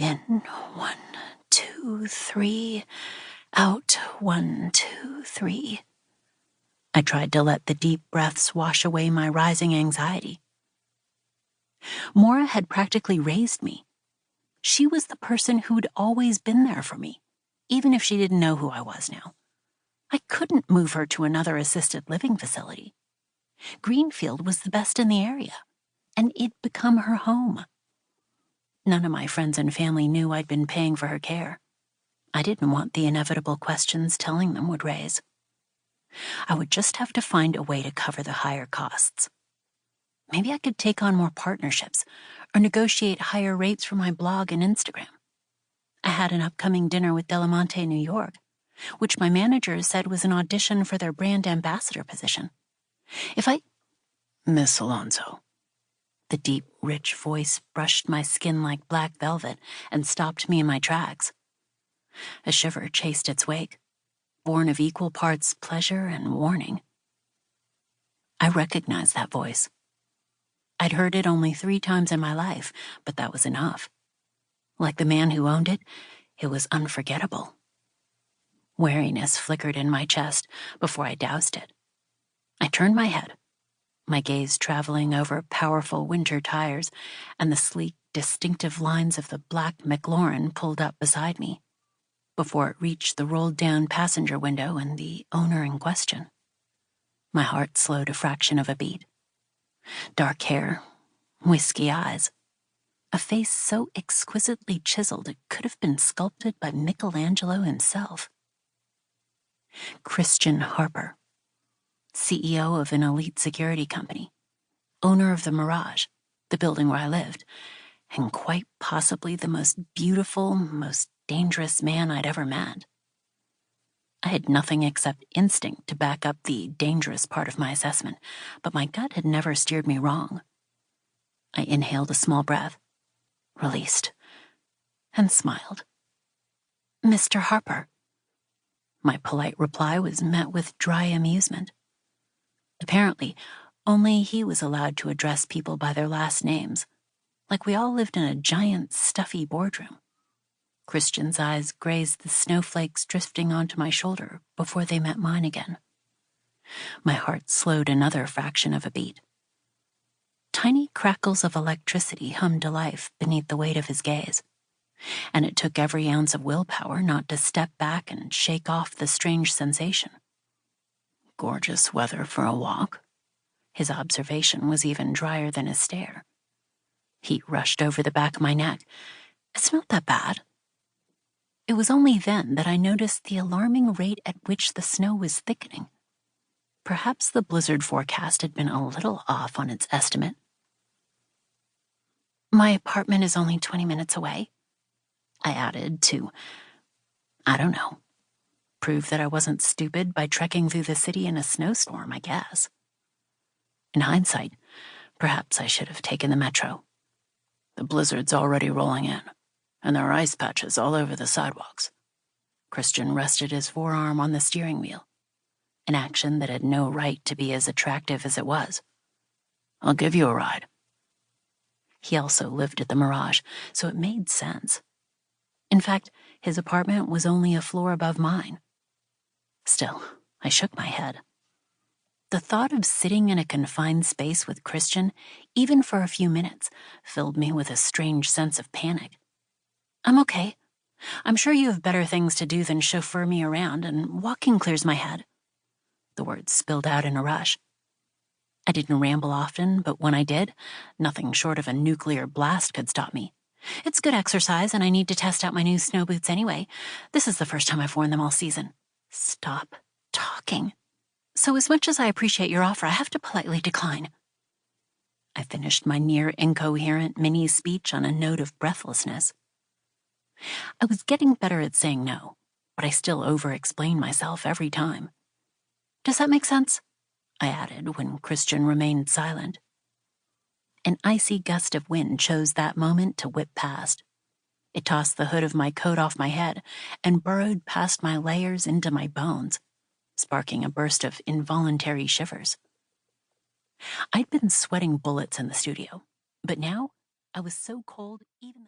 In, 1, 2, 3. Out, 1, 2, 3. I tried to let the deep breaths wash away my rising anxiety. Maura had practically raised me. She was the person who'd always been there for me, even if she didn't know who I was now. I couldn't move her to another assisted living facility. Greenfield was the best in the area, and it'd become her home. None of my friends and family knew I'd been paying for her care. I didn't want the inevitable questions telling them would raise. I would just have to find a way to cover the higher costs. Maybe I could take on more partnerships or negotiate higher rates for my blog and Instagram. I had an upcoming dinner with Delamonte, New York, which my manager said was an audition for their brand ambassador position. Miss Alonso. The deep, rich voice brushed my skin like black velvet and stopped me in my tracks. A shiver chased its wake, born of equal parts pleasure and warning. I recognized that voice. I'd heard it only 3 times in my life, but that was enough. Like the man who owned it, it was unforgettable. Wariness flickered in my chest before I doused it. I turned my head, my gaze traveling over powerful winter tires and the sleek, distinctive lines of the black McLaurin pulled up beside me, before it reached the rolled-down passenger window and the owner in question. My heart slowed a fraction of a beat. Dark hair, whiskey eyes, a face so exquisitely chiseled it could have been sculpted by Michelangelo himself. Christian Harper, CEO of an elite security company, owner of the Mirage, the building where I lived, and quite possibly the most beautiful, most dangerous man I'd ever met. I had nothing except instinct to back up the dangerous part of my assessment, but my gut had never steered me wrong. I inhaled a small breath, released, and smiled. Mr. Harper. My polite reply was met with dry amusement. Apparently, only he was allowed to address people by their last names, like we all lived in a giant, stuffy boardroom. Christian's eyes grazed the snowflakes drifting onto my shoulder before they met mine again. My heart slowed another fraction of a beat. Tiny crackles of electricity hummed to life beneath the weight of his gaze, and it took every ounce of willpower not to step back and shake off the strange sensation. Gorgeous weather for a walk. His observation was even drier than his stare. Heat rushed over the back of my neck. It's not that bad. It was only then that I noticed the alarming rate at which the snow was thickening. Perhaps the blizzard forecast had been a little off on its estimate. My apartment is only 20 minutes away, I added to, prove that I wasn't stupid by trekking through the city in a snowstorm, I guess. In hindsight, perhaps I should have taken the metro. The blizzard's already rolling in, and there are ice patches all over the sidewalks. Christian rested his forearm on the steering wheel, an action that had no right to be as attractive as it was. I'll give you a ride. He also lived at the Mirage, so it made sense. In fact, his apartment was only a floor above mine. Still, I shook my head. The thought of sitting in a confined space with Christian, even for a few minutes, filled me with a strange sense of panic. I'm okay. I'm sure you have better things to do than chauffeur me around, and walking clears my head. The words spilled out in a rush. I didn't ramble often, but when I did, nothing short of a nuclear blast could stop me. It's good exercise, and I need to test out my new snow boots anyway. This is the first time I've worn them all season. Stop talking. So as much as I appreciate your offer, I have to politely decline. I finished my near-incoherent mini-speech on a note of breathlessness. I was getting better at saying no, but I still over-explained myself every time. Does that make sense? I added when Christian remained silent. An icy gust of wind chose that moment to whip past. It tossed the hood of my coat off my head and burrowed past my layers into my bones, sparking a burst of involuntary shivers. I'd been sweating bullets in the studio, but now I was so cold even